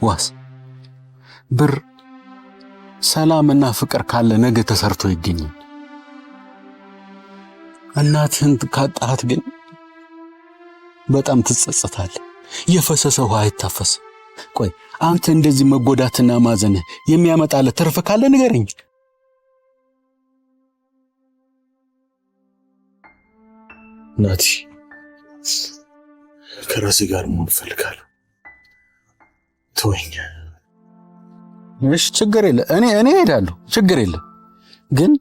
ዋስ ብር ሰላምና ፍቅር ካለ ነገ ተሰርቶ ይገኛል። እናትህን ካጣሃት ግን በጣም ትጸጸታለህ። የፈሰሰ ውሃ አይታፈስም። ቆይ አንተ እንደዚህ መጎዳትና ማዘን የሚያመጣልህ ትርፍ ካለ ንገረኝ። ናቲ ከራሴ ጋር መሆን እፈልጋለሁ። ተወኝ። እሺ ችግር የለ፣ እኔ እሄዳለሁ፣ ችግር የለ። ግን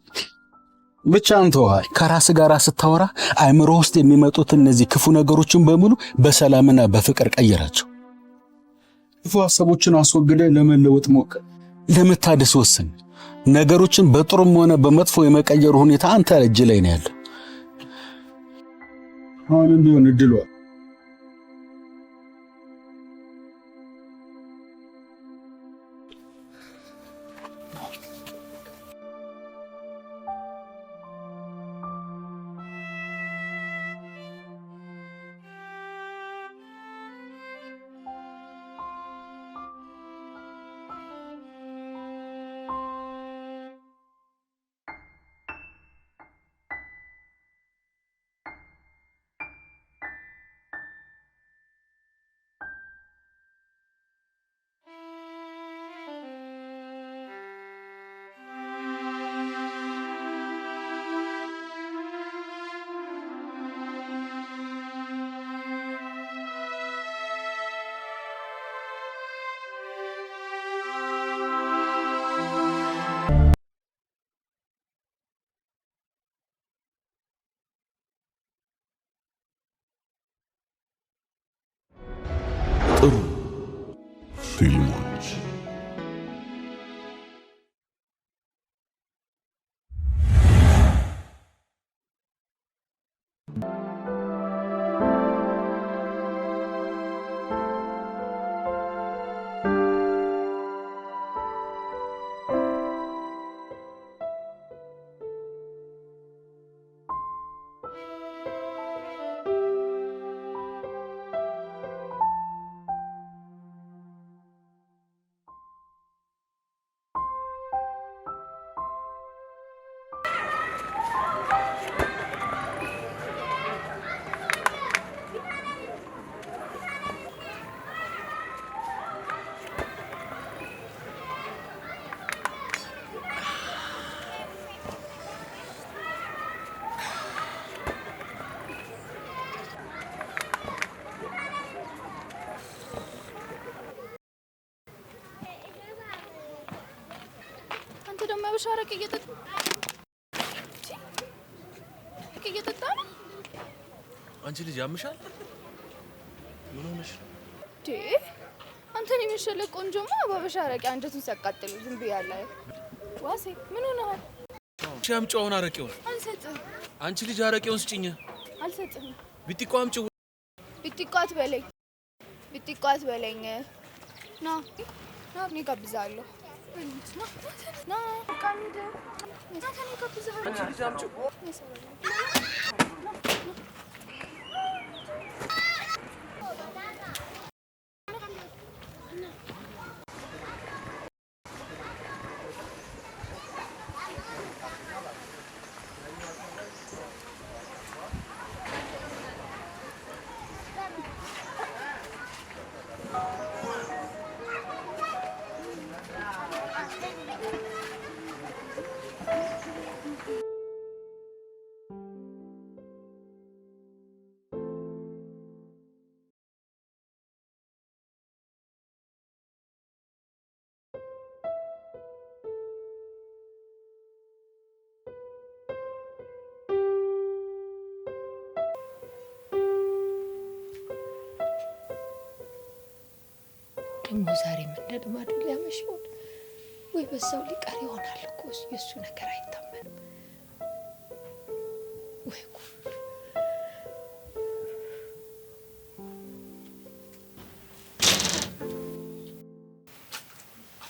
ብቻ አንተ ከራስ ጋር ስታወራ አእምሮ ውስጥ የሚመጡት እነዚህ ክፉ ነገሮችን በሙሉ በሰላምና በፍቅር ቀይራቸው። ክፉ ሐሳቦችን አስወግደህ ለመለወጥ ሞክር። ለመታደስ ወስን። ነገሮችን በጥሩም ሆነ በመጥፎ የመቀየሩ ሁኔታ አንተ እጅ ላይ ነው ያለው። አሁንም ቢሆን እድሏ ጥሩ ፊልሞች ሻረቅ እየጠጣ ነው። አንቺ ልጅ ያምሻል? ምን ሆነሽ? አንተን የሚሸለ ቆንጆማ በሻረቅ አንጀቱን ሲያቃጥሉ ዝም ብያለሁ። ዋሴ ምን ሆነሃል? ሻምጫውን አረቄውን አልሰጥም። አንቺ ልጅ አረቄውን ስጭኝ። አልሰጥም። ቢጢቆ አምጪው። ቢጢቆ አትበለኝ። ና እኔ ጋብዛለሁ። ና ካንደ ከኔ ጋብዛለሁ። አንቺ ልጅ አምጪው። ደግሞ ዛሬም እንደ ልማዱ ሊያመሽ ይሆን ወይ በዛው ሊቀር ይሆናል እኮ የእሱ ነገር አይታመንም። ወይ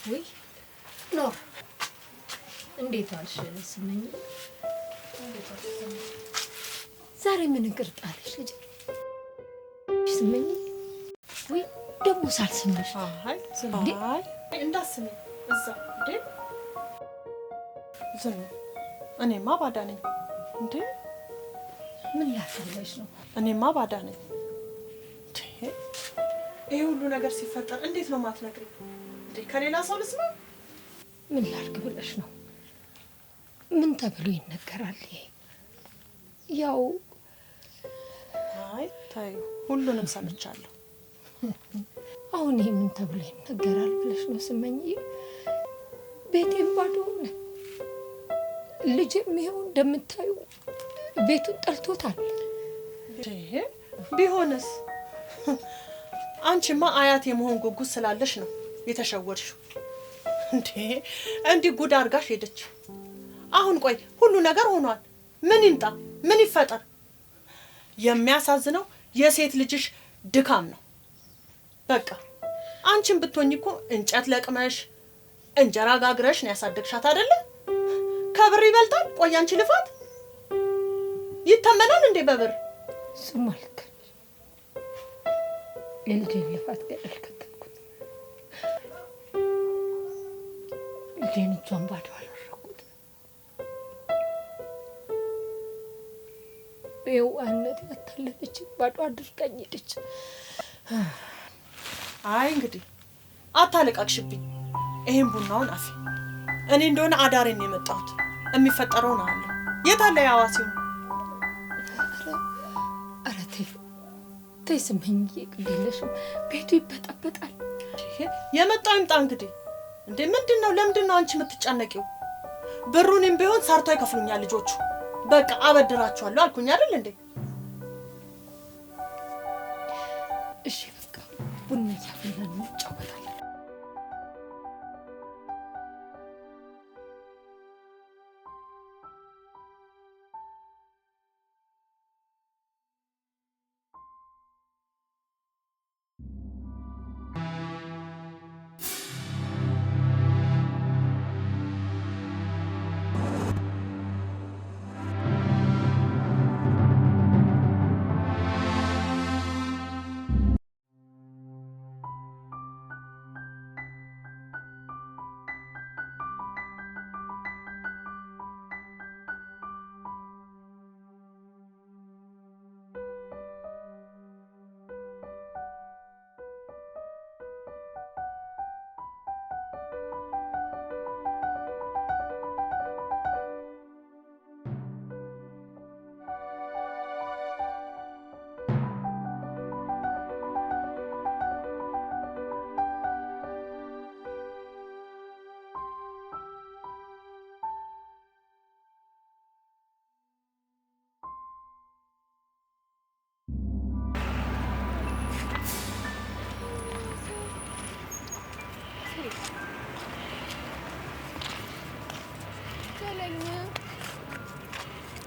ወይ ኖር እንዴት ዋልሽ ስመኝ? ዛሬ ምን እንቅርጣለሽ ልጅ ስመኝ? ወይ ደግሞ ሳልስምሽ አይ ዝምባይ እንዳስሚ እዛ እንዴ ዝም እኔማ ባዳ ነኝ እንዴ ምን ላፈልሽ ነው እኔማ ባዳ ነኝ ይሄ ሁሉ ነገር ሲፈጠር እንዴት ነው ማትነግሪኝ እንዴ ከሌላ ሰው ልስማ ምን ላድርግ ብለሽ ነው ምን ተብሎ ይነገራል ይሄ ያው አይ ታይ ሁሉንም ሰምቻለሁ አሁን ይሄ ምን ተብሎ ይነገራል ብለሽ ነው ስመኝ ቤቴን ባዶ ነው ልጅም ይሄው እንደምታዩ ቤቱን ጠልቶታል ይሄ ቢሆንስ አንቺማ አያት የመሆን ጉጉት ስላለሽ ነው የተሸወርሽው እንዴ ጉድ አርጋሽ ሄደች አሁን ቆይ ሁሉ ነገር ሆኗል ምን ይምጣ ምን ይፈጠር የሚያሳዝነው የሴት ልጅሽ ድካም ነው በቃ አንቺን ብትሆኚ እኮ እንጨት ለቅመሽ እንጀራ ጋግረሽ ነው ያሳደግሻት አይደለ ከብር ይበልጣል ቆይ አንቺ ልፋት ይተመናል እንዴ በብር ስማልከ የልጄን ልፋት ገደል ከተትኩት ልጄን እጇን ባዶ አላረኩት የዋህነት ያታለለች ባዶ አድርጋኝ ሄደች አይ እንግዲህ አታለቃቅሽብኝ ይሄን ቡናውን አፊ እኔ እንደሆነ አዳሬን ነው የመጣሁት የሚፈጠረው ነው አለ የታለ ያዋሲው ተይስመኝ ይቅልልሽም ቤቱ ይበጣበጣል የመጣው ይምጣ እንግዲህ እንዴ ምንድነው ለምንድነው አንቺ የምትጨነቂው ብሩንም ቢሆን ሰርቶ ይከፍሉኛል ልጆቹ በቃ አበድራቸዋለሁ አልኩኝ አይደል እንዴ እሺ በቃ ቡና ያፈላን እንጫወታለን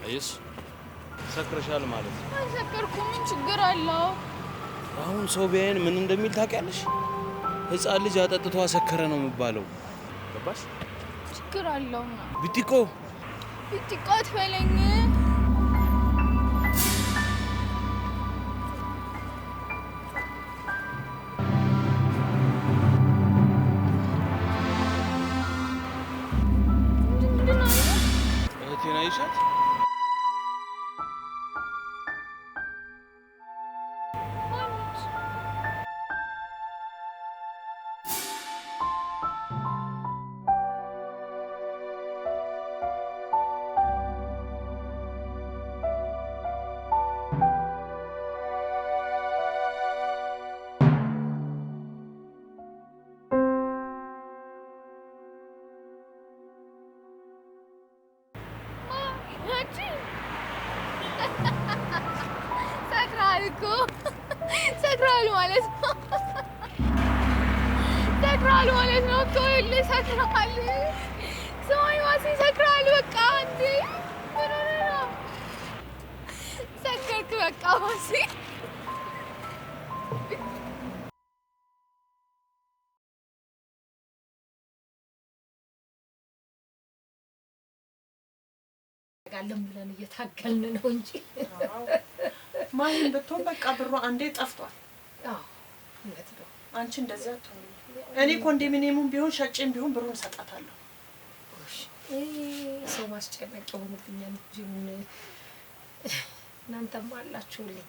አይስ ሰክረሻል ማለት ነው አልሰከርኩም ምን ችግር አለው አሁን ሰው ቢያየን ምን እንደሚል ታውቂያለሽ ህፃን ልጅ አጠጥቶ አሰከረ ነው የሚባለው ገባሽ ችግር አለው ቢቲቆ አትበለኝ እህቴን አይሻት ሰክራል ማለት ነው ተወል ሰክራል ሰማይ ዋሲ ሰክራል በቃ እንዴ ምን ነው ሰከርክ በቃ ዋሲ ጋለም ብለን እየታገልን ነው እንጂ ማን በተው በቃ ብሩ አንዴ ጠፍቷል አዎ እውነት ነው አንቺ እንደዚያ አትሆኚ። እኔ ኮንዶሚኒየሙን ቢሆን ሸጬም ቢሆን ብሩን እሰጣታለሁ። ሰው ማስጨነቅ የሆነብኛል እንጂ እናንተም አላችሁልኝ።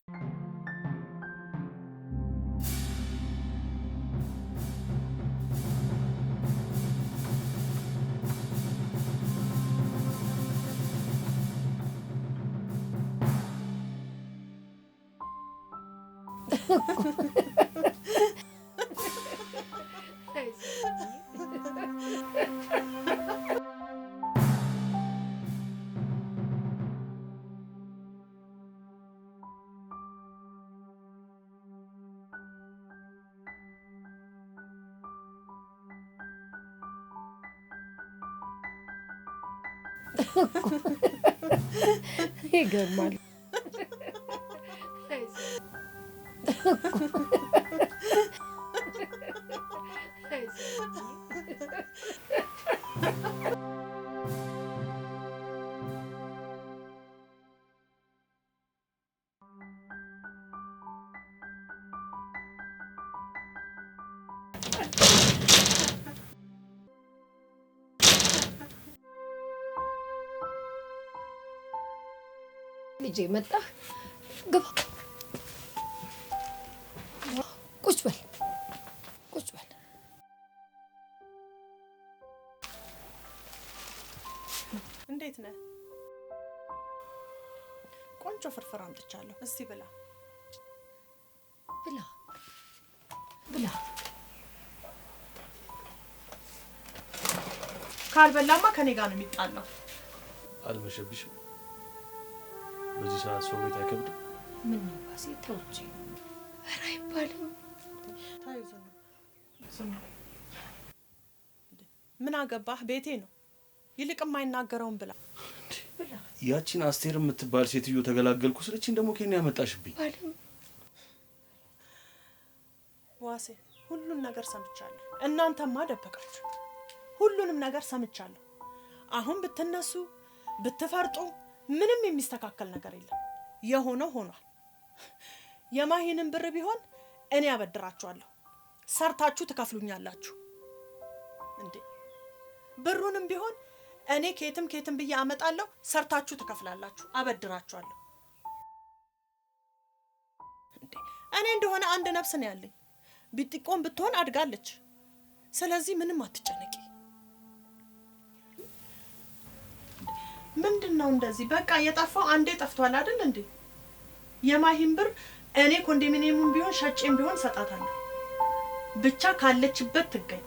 ይገርማል። ልጄ መጣ። ግባ፣ ቁጭ በል፣ ቁጭ በል። እንዴት ነህ? ቆንጆ ፍርፍር አምጥቻለሁ። እስቲ ብላ ብላ ብላ። ካልበላማ ከኔ ጋር ነው የሚጣላው። አልመሸብሽም? በዚህ ሰዓት ሰው ቤት አይከብድም? ምን ነው ዋሴ ተው እንጂ። ኧረ አይባልም። ታዩ ዝም ምን አገባህ? ቤቴ ነው። ይልቅ የማይናገረውን ብላ። ያቺን አስቴር የምትባል ሴትዮ ተገላገልኩ ስለችን ደግሞ ከኔ ያመጣሽብኝ። ዋሴ ሁሉን ነገር ሰምቻለሁ። እናንተማ ደበቃችሁ። ሁሉንም ነገር ሰምቻለሁ። አሁን ብትነሱ ብትፈርጡ ምንም የሚስተካከል ነገር የለም። የሆነው ሆኗል። የማሂንን ብር ቢሆን እኔ አበድራችኋለሁ፣ ሰርታችሁ ትከፍሉኛላችሁ። እንዴ ብሩንም ቢሆን እኔ ከየትም ብዬ አመጣለሁ፣ ሰርታችሁ ትከፍላላችሁ፣ አበድራችኋለሁ። እንዴ እኔ እንደሆነ አንድ ነፍስ ነው ያለኝ። ቢጥቆም ብትሆን አድጋለች። ስለዚህ ምንም አትጨነቂ። ምንድነው እንደዚህ? በቃ የጠፋው አንዴ ጠፍቷል አይደል እንዴ? የማሂን ብር እኔ ኮንዶሚኒየሙን ቢሆን ሸጬም ቢሆን ሰጣታለሁ። ብቻ ካለችበት ትገኝ።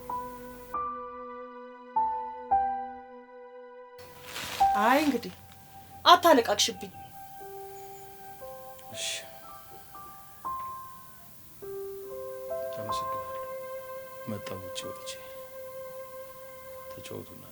አይ እንግዲህ አታለቃቅሽብኝ። እሺ አመሰግናለሁ። መጣሁ ውጭ ወጥቼ ተጫወቱ እናንተ።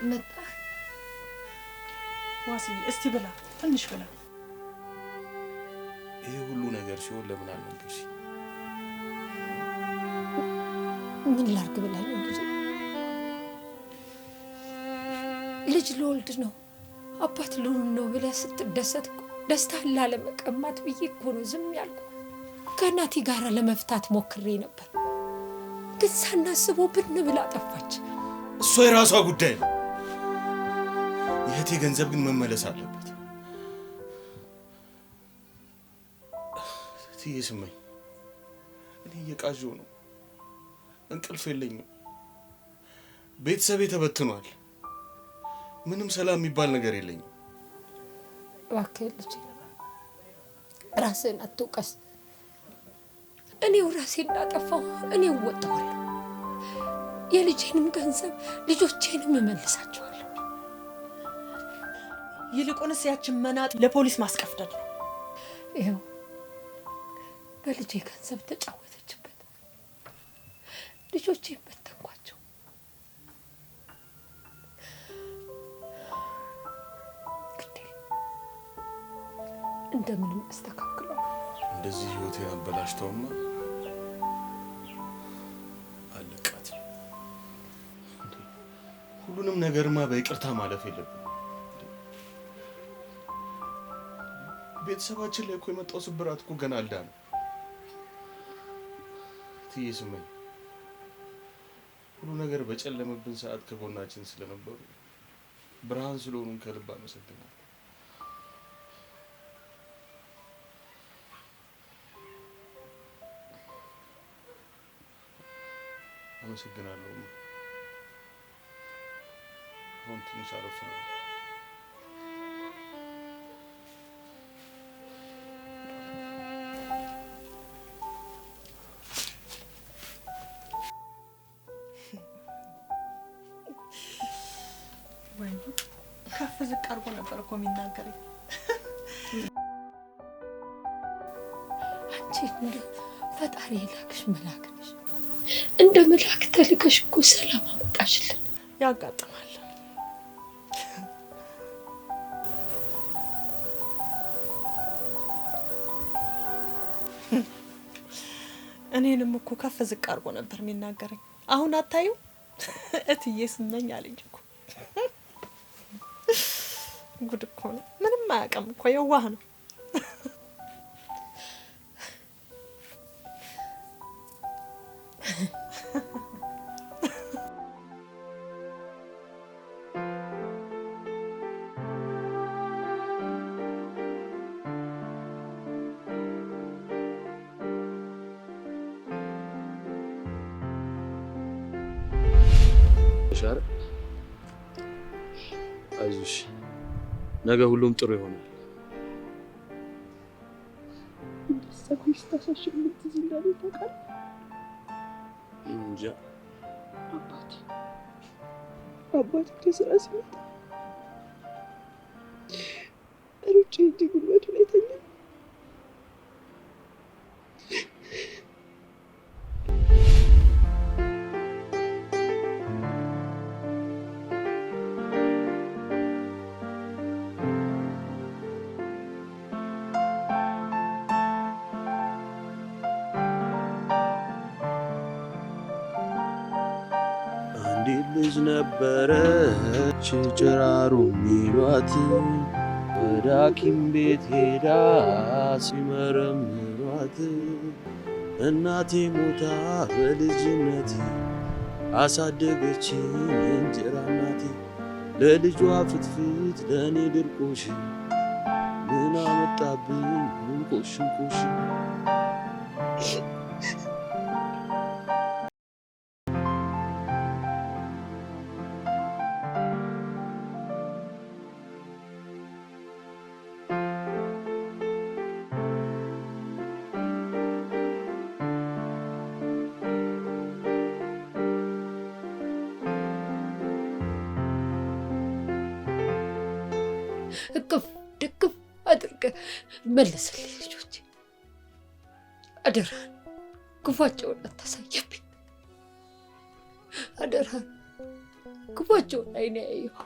መጣ። ዋሲ እስቲ ብላ፣ ትንሽ ብላ። ይሄ ሁሉ ነገር ሲሆን ለምን አልነገርሽኝ? ምን ላርግ ብለህ ነው ልጅ? ልጅ ልወልድ ነው አባት ልሆን ነው ብለህ ስትደሰት ደስታህን ላለመቀማት ብዬ እኮ ነው ዝም ያልኩ። ከእናቴ ጋር ለመፍታት ሞክሬ ነበር፣ ግን ሳናስበው ብን ብላ ጠፋች። እሷ የራሷ ጉዳይ ነው። የእህቴ ገንዘብ ግን መመለስ አለበት። እትዬ ስመኝ፣ እኔ እየቃዠሁ ነው፣ እንቅልፍ የለኝም። ቤተሰቤ ተበትኗል። ምንም ሰላም የሚባል ነገር የለኝም። እባክህ ልጄ ራስህን አትውቀስ። እኔው ራሴን እንዳጠፋሁ እኔው እወጣዋለሁ። የልጄንም ገንዘብ ልጆቼንም እመልሳቸዋለሁ። ይልቁንስ ያችን መናጥ ለፖሊስ ማስቀፍደድ ነው። ይኸው በልጄ ገንዘብ ተጫወተችበት፣ ልጆቼን በተንኳቸው። ግዴ እንደምንም አስተካክለው። እንደዚህ ህይወቴን አበላሽተውማ አለቃት። ሁሉንም ነገርማ በይቅርታ ማለፍ የለብንም። ቤተሰባችን ላይ እኮ የመጣው ስብራት እኮ ገና አልዳነም። እትዬ ስመኝ፣ ሁሉ ነገር በጨለመብን ሰዓት ከጎናችን ስለነበሩ ብርሃን ስለሆኑን ከልብ አመሰግናለሁ። አመሰግናለሁ። አሁን ትንሽ አረፍ ነው። ወይ ከፍ ዝቅ አድርጎ ነበር እኮ የሚናገረኝ። አንቺ እንደ ፈጣሪ የላክሽ መልአክ ነሽ። እንደ መልአክ ተልከሽ እኮ ሰላም አመጣሽልን። ያጋጥማል። እኔንም እኮ ከፍ ዝቅ አድርጎ ነበር የሚናገረኝ። አሁን አታዩ እትዬ ስመኝ አለኝ እኮ። ጉድ እኮ ነው። ምንም አያውቅም እኮ፣ የዋህ ነው። ሻር አይዞሽ፣ ነገ ሁሉም ጥሩ ይሆናል። ሰኩሽ ታሳሽም ልትዝ እንዳለ ታውቃለህ? እንጃ። አባቴ ከስራ ሲመጣ ሩጬ ሄጄ ጉልበቱ ላይ ተኛ። ልጅ ነበረች ጭራሩ ሚሏት፣ ወደ ሐኪም ቤት ሄዳ ሲመረምሯት፣ እናቴ ሞታ በልጅነቴ አሳደገችኝ እንጀራ እናቴ። ለልጇ ፍትፍት ለእኔ ድርቆሽ፣ ምን አመጣብኝ ምን ቆሽንቆሽ። እቅፍ ድቅፍ አድርገህ መልስልኝ ልጆቼ፣ አደራህን ክፋቸውን አታሳየብኝ። አደራህን ክፋቸውን አይኔ ያየሁ።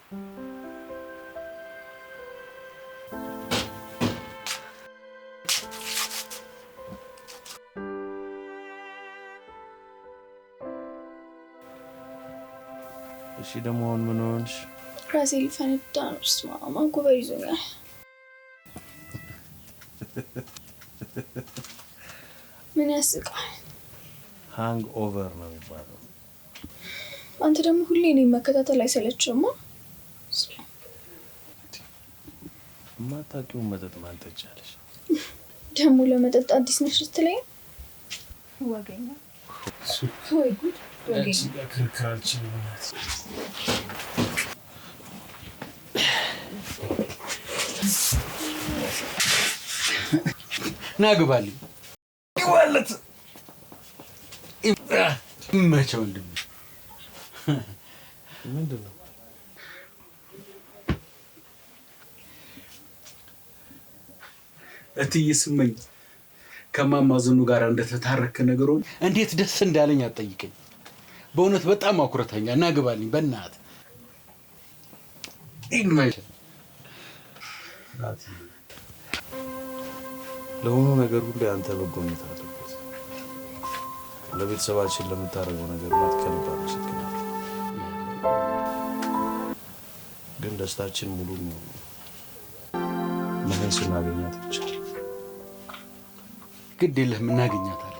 እሺ ደግሞ አሁን ምን ሆንሽ? ራሴ ልፈነዳ ነው። ማንጎበር ይዞኛል። ምን ያስቃል? ሃንግ ኦቨር ነው የሚባለው። አንተ ደግሞ ሁሌ እኔን መከታተል አይሰለችም? የማታውቂውን መጠጥ ማን ጠጫለሽ? ደግሞ ለመጠጥ አዲስ ነሽ ልትለኝ? ወገኛ ወይ ጉድ! ወገኛ ክርክራችን ናግባልኝ ይዋለት መቼው እንደም ምንድነው? እትዬ ስመኝ ከማማ ዝኑ ጋር እንደተታረከ ነገሩን እንዴት ደስ እንዳለኝ አትጠይቀኝ። በእውነት በጣም አኩረተኛ። ናግባልኝ በእናትህ ኢንማይል ለሆኑ ነገር ሁሉ አንተ በጎነት አለበት። ለቤተሰባችን ለምታደርገው ነገር ማትከልባ መስክናል። ግን ደስታችን ሙሉ ነው ምን ስናገኛት ብቻ። ግድ የለህም እናገኛታለን።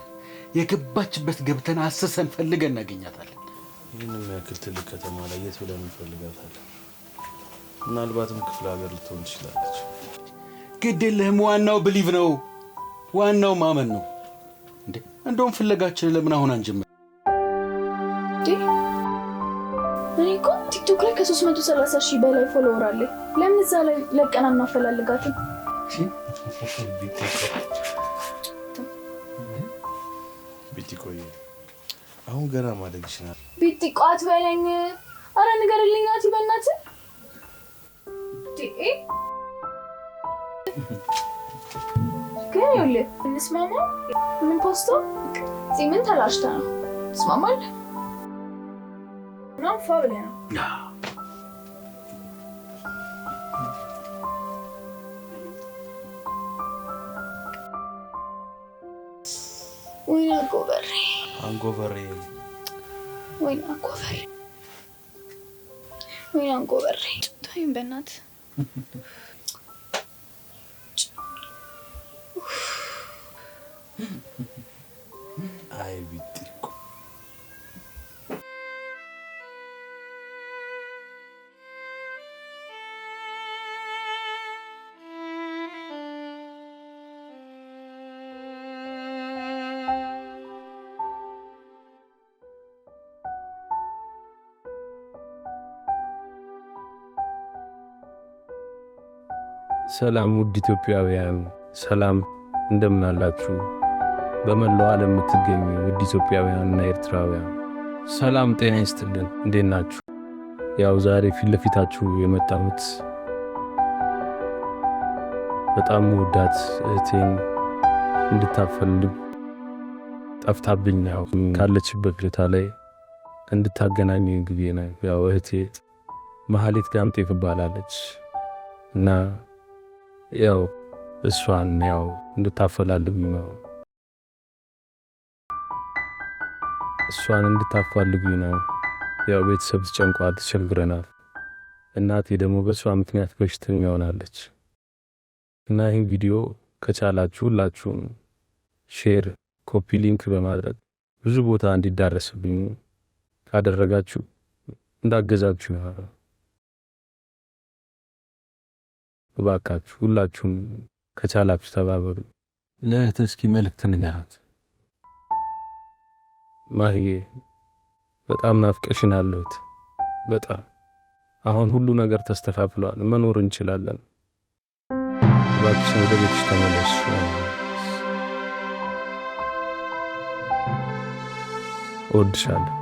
የገባችበት ገብተን አሰሰን ፈልገን እናገኛታለን። ይህንን ያክል ትልቅ ከተማ ላይ የት ብለን እንፈልጋታለን? ምናልባትም ክፍለ ሀገር ልትሆን ትችላለች። ግድ የለህም። ዋናው ብሊቭ ነው። ዋናው ማመን ነው። እንዴ እንደውም ፍለጋችን ለምን አሁን አንጀምር? እኔ እኮ ቲክቶክ ላይ ከ330,000 በላይ ፎሎወር አለኝ። ለምን እዛ ላይ ለቀና እናፈላልጋትም? ቢቲቆይ አሁን ገና ማደግ ይችላል። ቢቲቋት በለኝ። አረ ንገርልኝ ናቲ በእናትህ። ግን ይኸውልህ እንስማማ። ምን ፖስቶ ምን ተላሽታ ነው? ትስማማለህ? ነው ፋብለ ነው። ወይኔ አንጎበሬ አንጎበሬ ወይኔ አንጎበሬ ወይኔ አንጎበሬ ጭቶኝ በእናትህ አይ ቢቲቆ ሰላም ውድ ኢትዮጵያውያን፣ ሰላም እንደምን አላችሁ? በመላው ዓለም የምትገኙ ውድ ኢትዮጵያውያንና ኤርትራውያን ሰላም ጤና ይስጥልን። እንዴት ናችሁ? ያው ዛሬ ፊት ለፊታችሁ የመጣሁት በጣም ወዳት እህቴን እንድታፈልግ ጠፍታብኝ ያው ካለችበት ቦታ ላይ እንድታገናኝ ግቤ ነው። ያው እህቴ መሀሌት ጋምጤ ትባላለች እና ያው እሷን ያው እንድታፈላልጉ ነው። እሷን እንድታፋልጉ ነው። ያው ቤተሰብ ተጨንቋል፣ ተቸግረናል። እናቴ ደግሞ በሷ ምክንያት በሽተኛ ሆናለች እና ይህን ቪዲዮ ከቻላችሁ ሁላችሁም ሼር፣ ኮፒ ሊንክ በማድረግ ብዙ ቦታ እንዲዳረስብኝ ካደረጋችሁ እንዳገዛችሁ ነው። እባካችሁ ሁላችሁም ከቻላችሁ ተባበሩ። ለእህት እስኪ መልእክት ንገራት። ማህዬ በጣም ናፍቀሽናል እህት፣ በጣም አሁን ሁሉ ነገር ተስተካክሏል፣ መኖር እንችላለን። እባክሽ ወደ ቤትሽ ተመለሽ። እወድሻለሁ።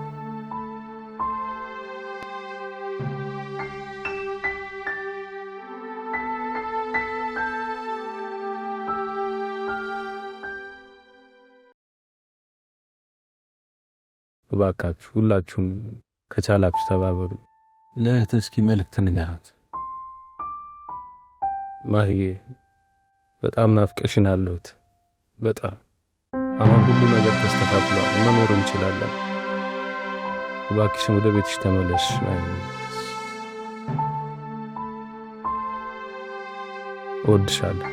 እባካችሁ ሁላችሁም ከቻላችሁ ተባበሩ። ለእህትህ እስኪ መልእክት ንገራት። ማሂዬ በጣም ናፍቀሽናል እህት፣ በጣም አሁን ሁሉ ነገር ተስተካክሏል፣ መኖር እንችላለን። እባክሽን ወደ ቤትሽ ተመለሽ። እወድሻለሁ።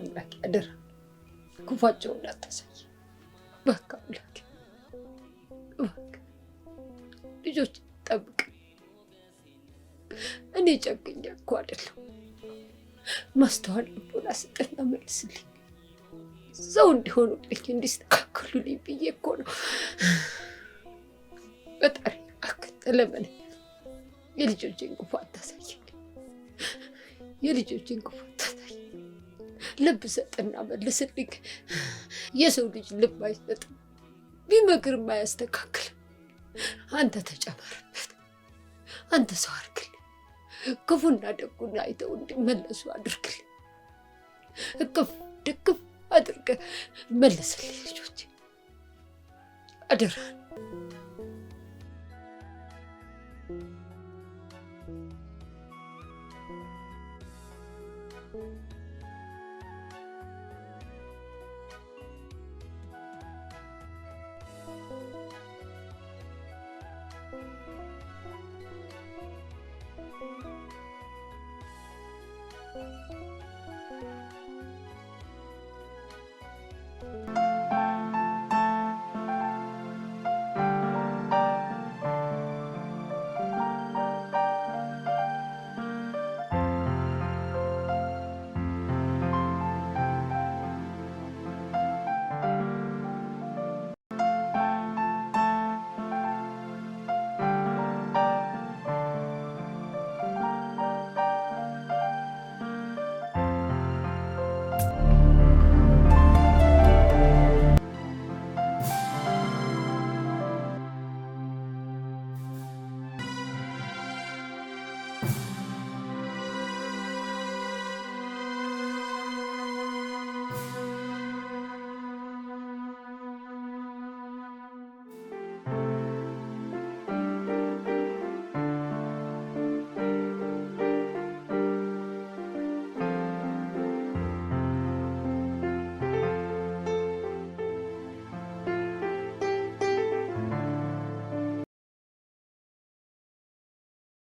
አምላክ አደራ ክፋቸውን እንዳታሳይ። በቃ አምላክ ልጆች ጠብቅ። እኔ ጨክኛ እኮ አይደለም። ማስተዋል ልቦና ስጥና መልስልኝ። ሰው እንዲሆኑልኝ እንዲስተካከሉልኝ ብዬ እኮ ነው። በጣሪ አክተለመነ የልጆቼን ክፉ አታሳይ። የልጆቼን ክፉ አታሳይ። ልብ ሰጥና መልስልኝ። የሰው ልጅ ልብ አይሰጥም፣ ቢመክርም አያስተካክልም። አንተ ተጨመርበት፣ አንተ ሰው አድርግልኝ። ክፉና ደጉን አይተው እንዲመለሱ አድርግልኝ። እቅፍ ድግፍ አድርገህ መልስልኝ ልጆቼ አደራህን።